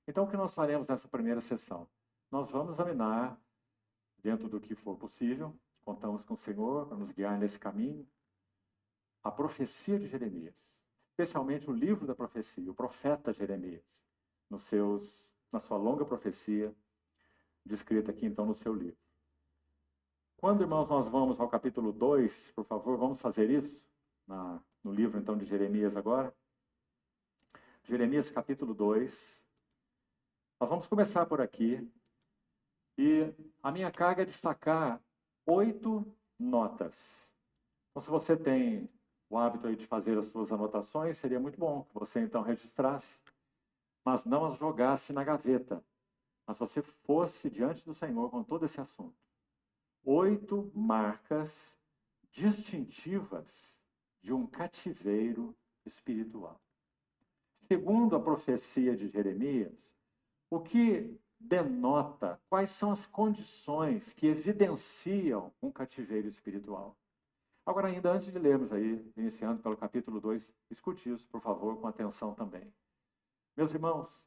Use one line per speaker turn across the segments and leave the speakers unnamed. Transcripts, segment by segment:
Então, o que nós faremos nessa primeira sessão? Nós vamos examinar, dentro do que for possível, contamos com o Senhor para nos guiar nesse caminho, a profecia de Jeremias, especialmente o livro da profecia, o profeta Jeremias, na sua longa profecia, descrita aqui então no seu livro. Quando, irmãos, nós vamos ao capítulo 2, por favor, vamos fazer isso, no livro então de Jeremias agora. Jeremias capítulo 2. Nós vamos começar por aqui. E a minha carga é destacar 8 notas. Então, se você tem o hábito aí de fazer as suas anotações, seria muito bom que você então registrasse, mas não as jogasse na gaveta, mas você fosse diante do Senhor com todo esse assunto. 8 marcas distintivas de um cativeiro espiritual. Segundo a profecia de Jeremias, o que denota quais são as condições que evidenciam um cativeiro espiritual. Agora, ainda antes de lermos aí, iniciando pelo capítulo 2, escute isso, por favor, com atenção também. Meus irmãos,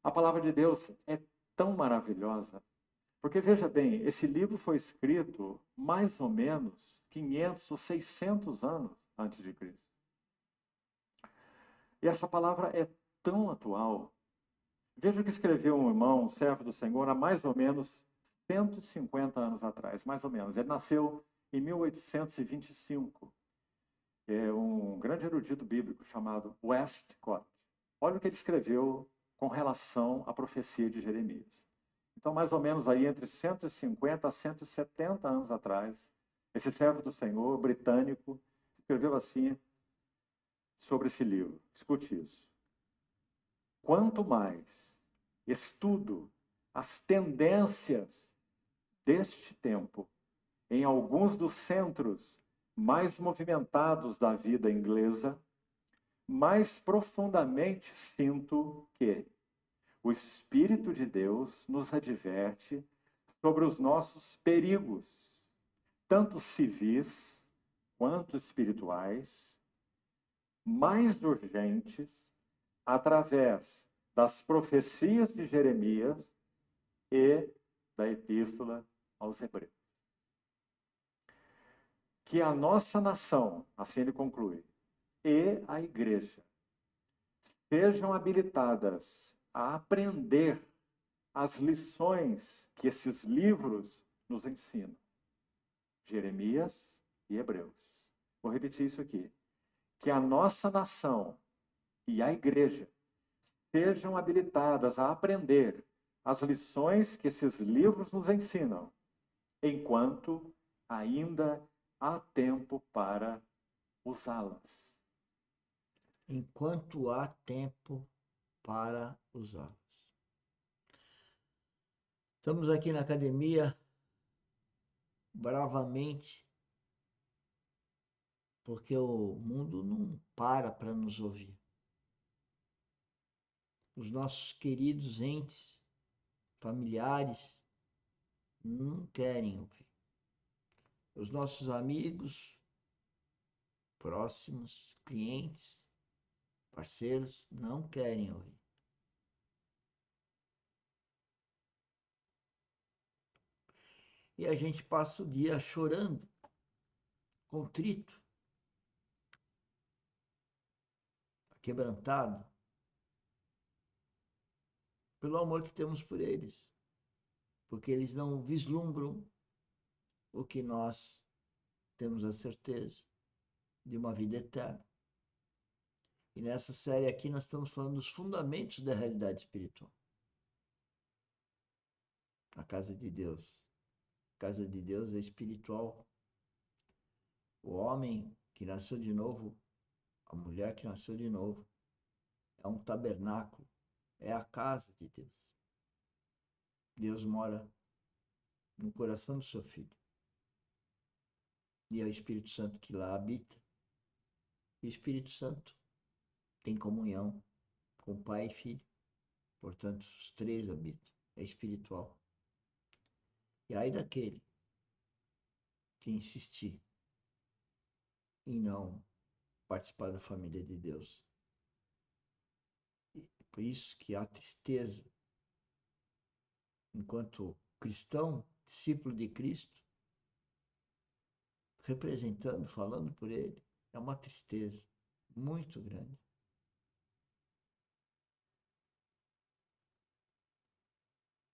a palavra de Deus é tão maravilhosa, porque veja bem, esse livro foi escrito mais ou menos 500 ou 600 anos antes de Cristo. E essa palavra é tão atual. Veja o que escreveu um irmão, um servo do Senhor, há mais ou menos 150 anos atrás, mais ou menos. Ele nasceu em 1825. É um grande erudito bíblico chamado Westcott. Olha o que ele escreveu com relação à profecia de Jeremias. Então, mais ou menos aí entre 150 a 170 anos atrás, esse servo do Senhor, britânico, escreveu assim sobre esse livro. Escute isso. Quanto mais estudo as tendências deste tempo em alguns dos centros mais movimentados da vida inglesa, mais profundamente sinto que o Espírito de Deus nos adverte sobre os nossos perigos, tanto civis quanto espirituais, mais urgentes, através das profecias de Jeremias e da Epístola aos Hebreus. Que a nossa nação, assim ele conclui, e a igreja sejam habilitadas a aprender as lições que esses livros nos ensinam. Jeremias e Hebreus. Vou repetir isso aqui. Que a nossa nação e a igreja sejam habilitadas a aprender as lições que esses livros nos ensinam, enquanto ainda há tempo para usá-las.
Enquanto há tempo para usá-las. Estamos aqui na academia bravamente, porque o mundo não para nos ouvir. Os nossos queridos entes, familiares, não querem ouvir. Os nossos amigos, próximos, clientes, parceiros, não querem ouvir. E a gente passa o dia chorando, contrito, quebrantado, pelo amor que temos por eles, porque eles não vislumbram o que nós temos a certeza de uma vida eterna. E nessa série aqui nós estamos falando dos fundamentos da realidade espiritual. A casa de Deus. A casa de Deus é espiritual. O homem que nasceu de novo, a mulher que nasceu de novo, é um tabernáculo, é a casa de Deus. Deus mora no coração do seu filho. E é o Espírito Santo que lá habita. E o Espírito Santo tem comunhão com Pai e Filho. Portanto, os três habitam. É espiritual. E aí daquele que insistir em não participar da família de Deus. E por isso que há tristeza enquanto cristão, discípulo de Cristo, representando, falando por ele, é uma tristeza muito grande.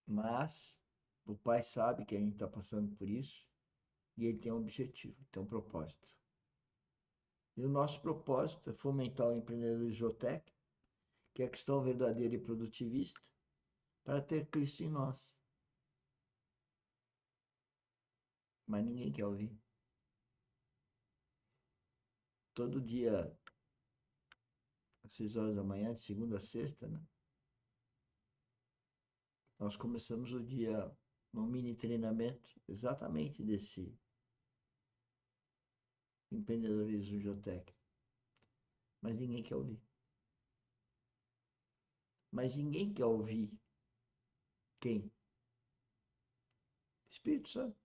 Mas o Pai sabe que a gente está passando por isso e ele tem um objetivo, tem um propósito. E o nosso propósito é fomentar o empreendedorismo geotécnico, que é a questão verdadeira e produtivista, para ter Cristo em nós. Mas ninguém quer ouvir. Todo dia, às 6 horas da manhã, de segunda a sexta, né? Nós começamos o dia num mini treinamento exatamente desse empreendedorismo geotécnico. Mas ninguém quer ouvir. Mas ninguém quer ouvir quem? Espírito Santo.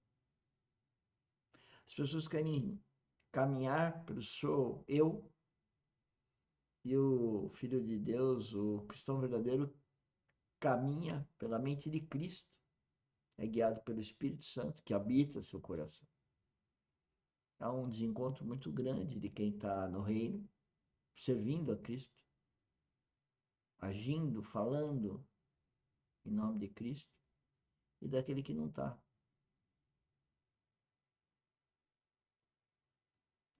As pessoas querem caminhar pelo seu eu, e o Filho de Deus, o cristão verdadeiro, caminha pela mente de Cristo. É guiado pelo Espírito Santo que habita seu coração. Há um desencontro muito grande de quem está no reino, servindo a Cristo, agindo, falando em nome de Cristo, e daquele que não está.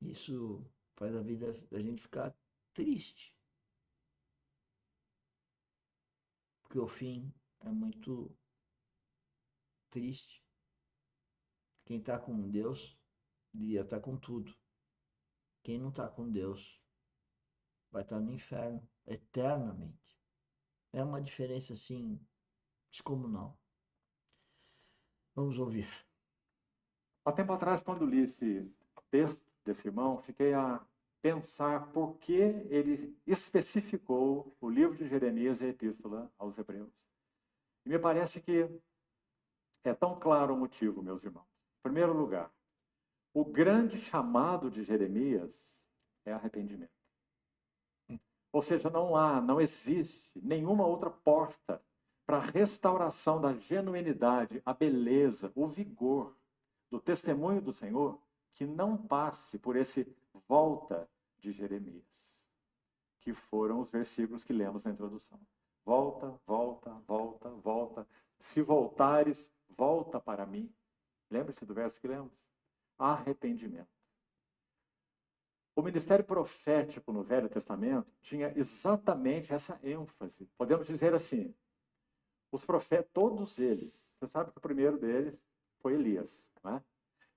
Isso faz a vida da gente ficar triste, porque o fim é muito triste. Quem está com Deus devia estar com tudo. Quem não está com Deus vai estar no inferno eternamente. É uma diferença assim descomunal. Vamos ouvir.
Há tempo atrás, quando li esse texto desse irmão, fiquei a pensar por que ele especificou o livro de Jeremias e a Epístola aos Hebreus. E me parece que é tão claro o motivo, meus irmãos. Em primeiro lugar, o grande chamado de Jeremias é arrependimento. Ou seja, não existe nenhuma outra porta para a restauração da genuinidade, a beleza, o vigor do testemunho do Senhor que não passe por esse volta de Jeremias, que foram os versículos que lemos na introdução. Volta, volta, volta, volta. Se voltares, volta para mim. Lembre-se do verso que lemos? Arrependimento. O ministério profético no Velho Testamento tinha exatamente essa ênfase. Podemos dizer assim, os profetas, todos eles, você sabe que o primeiro deles foi Elias, não é?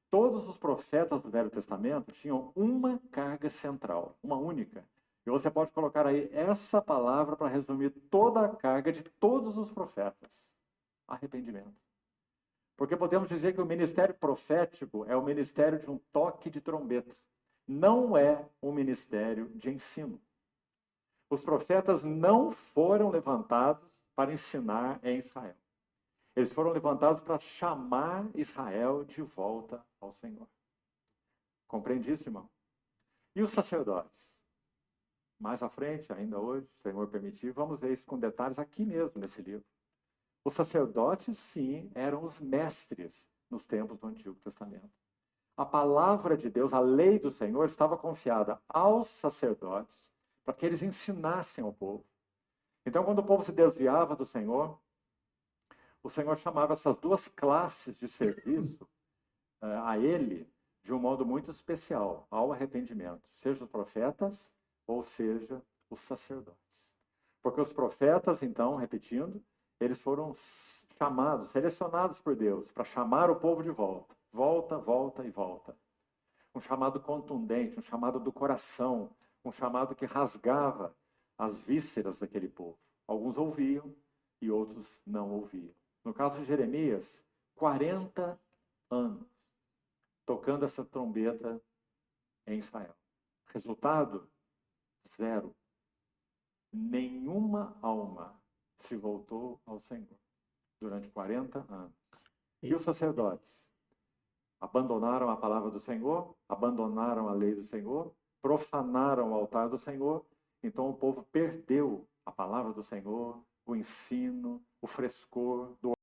Todos os profetas do Velho Testamento tinham uma carga central, uma única. E você pode colocar aí essa palavra para resumir toda a carga de todos os profetas: arrependimento. Porque podemos dizer que o ministério profético é o ministério de um toque de trombeta. Não é um ministério de ensino. Os profetas não foram levantados para ensinar em Israel. Eles foram levantados para chamar Israel de volta ao Senhor. Compreende isso, irmão? E os sacerdotes? Mais à frente, ainda hoje, se o Senhor permitir, vamos ver isso com detalhes aqui mesmo nesse livro. Os sacerdotes, sim, eram os mestres nos tempos do Antigo Testamento. A palavra de Deus, a lei do Senhor, estava confiada aos sacerdotes para que eles ensinassem ao povo. Então, quando o povo se desviava do Senhor, o Senhor chamava essas duas classes de serviço a ele de um modo muito especial, ao arrependimento, seja os profetas ou seja os sacerdotes. Porque os profetas, então, repetindo, eles foram chamados, selecionados por Deus para chamar o povo de volta. Volta, volta e volta. Um chamado contundente, um chamado do coração, um chamado que rasgava as vísceras daquele povo. Alguns ouviam e outros não ouviam. No caso de Jeremias, 40 anos tocando essa trombeta em Israel. Resultado? Zero. Nenhuma alma se voltou ao Senhor durante 40 anos. E os sacerdotes? Abandonaram a palavra do Senhor, abandonaram a lei do Senhor, profanaram o altar do Senhor, então o povo perdeu a palavra do Senhor, o ensino, o frescor do